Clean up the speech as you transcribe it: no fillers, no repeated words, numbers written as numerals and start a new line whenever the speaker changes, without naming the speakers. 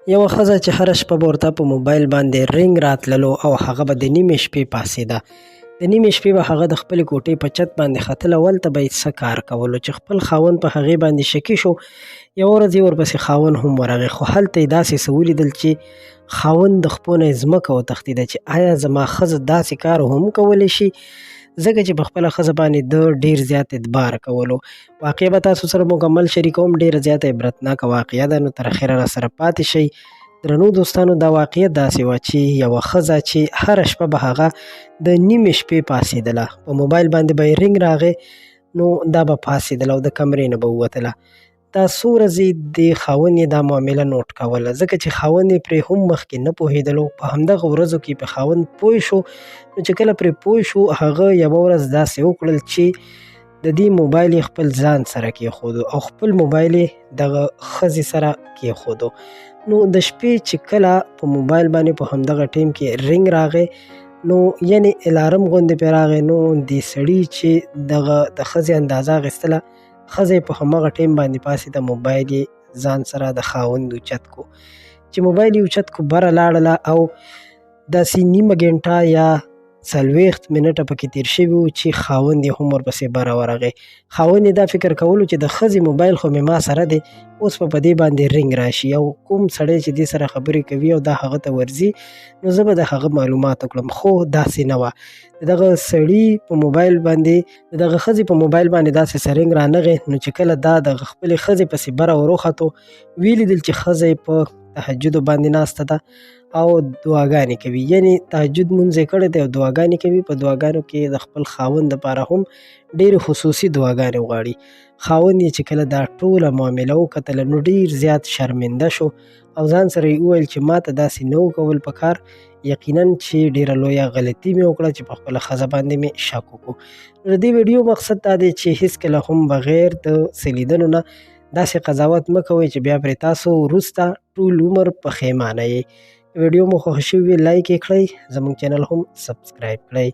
یوه ښځه چې هره شپه به ورته په موبایل باندې رنګ راتللو او هغه به د نیمې شپې پاڅېده. د نیمې شپې به هغه د خپلې کوټې په چت باندې ختله، ولته به یې څه کار کولو چې خپل خاوند په هغې باندې شکي شو. یوه ورځ یې ورپسې خاوند هم ورغی، خو هلته یې داسې څه ولیدل چې خاوند د خپو نه یې ځمکه وتښتېده چې آیا زما ښځه داسې کار هم کولی شي، ځکه چې په خپله ښځه باندې ده ډېر زیات اعتبار کولو. واقعه به تاسو سره مکمل شریکوم، ډېره زیاته عبرتناکه واقعه ده، نو تر اخره راسره پاتې شئ. درنو دوستانو، دا واقعه داسې وه چې یوه ښځه چې هره شپه به هغه د نیمې شپې پاڅېدله، په موبایل باندې به یې رنګ راغی، نو دا به پاڅېدله او د کمرې نه به ووتله. دا څو ورځې د خاوند یې دا معامله نوټ کوله، ځکه چې خاوند یې پرې هم مخکې نه پوهېدلو. په همدغه ورځو کې په خاوند پوه شو، نو چې کله پرې پوه شو، هغه یوه ورځ داسې وکړل چې د دې موبایل یې خپل ځان سره کېښودو او خپل موبایل یې دغه ښځې سره کېښودو. نو د شپې چې کله په موبایل باندې په همدغه ټیم کې رنګ راغی، نو یعنې الارم غوندې پرې راغی، نو دې سړي چې دغه د ښځې اندازه اخیستله، ښځه یې په همغه ټیم باندې پاڅېده، موبایل یې ځان سره د خاوند اوچت کو. چې موبایل یې اوچت کو، بره لاړله او داسې نیمه ګنټه یا 40 منټه پکې تېر شوي وو چې خاوند یې هم ورپسې بره ورغی. خاوند یې دا فکر کولو چې د ښځې موبایل خو مې ما سره دی، اوس په دې باندې رنګ راشي او کوم سړی چې دې سره خبرې کوي او دا هغه ته ورځي، نو زه به د هغه معلومات وکړم. خو داسې نه وه. د دغه سړي په موبایل باندې، د دغه ښځې په موبایل باندې داسې څه رنګ رانغی، نو چې کله دا د خپلې ښځې پسې بره وروختو، ویې لیدل چې ښځه یې په تهجدو باندې ناسته ده او دعاګانې کوي، یعنې تهجد لمونځ یې کړی دی او دعاګانې کوي. په دعاګانو کې د خپل خاوند دپاره هم ډېرې خصوصي دعاګانې غواړي. خاوند یې چې کله دا ټوله معامله وکتله، نو ډېر زیات شرمنده شو او ځان سره یې وویل چې ما ته داسې نه و کول پکار، یقیناً چې ډېره لویه غلطي مې وکړه چې په خپله ښځه باندې مې شک وکړو. د دې ویډیو مقصد دا دی چې هېڅکله هم بغیر د څه لیدلو نه داسې قضاوت مه کوئ چې بیا پرې تاسو وروسته ټول عمر پښیمانه یې. ویډیو مو خوښ شوې وي لایک یې کړئ، زموږ چینل هم سبسکرایب کړئ.